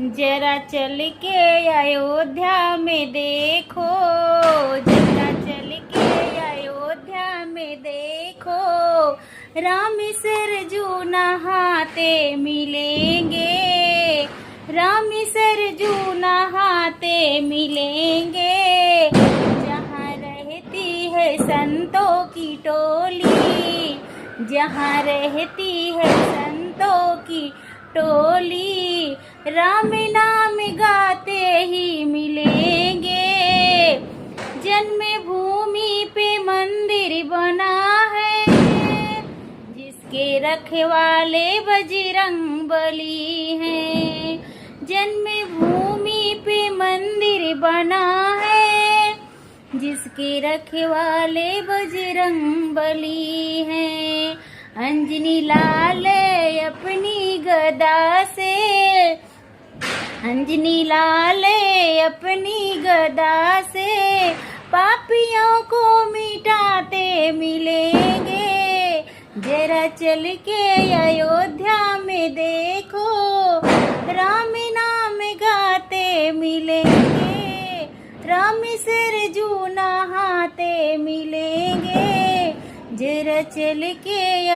जरा चल के अयोध्या में देखो, जरा चल के अयोध्या में देखो, राम सरजू नहाते मिलेंगे, राम सरजू नहाते मिलेंगे। जहाँ रहती है संतों की टोली, जहाँ रहती है संतों की टोली, राम नाम गाते ही मिलेंगे। जन्मभूमि पे मंदिर बना है, जिसके रखवाले बजरंगबली हैं। जन्मभूमि पे मंदिर बना है, जिसके रखवाले बजरंगबली हैं। अंजनी लाल अपनी गदा से, अंजनी लाल अपनी गदा से, पापियों को मिटाते मिलेंगे। जरा चल के अयोध्या में देखो, राम नाम गाते मिलेंगे, राम सरजू नहाते मिलेंगे। जरा चल के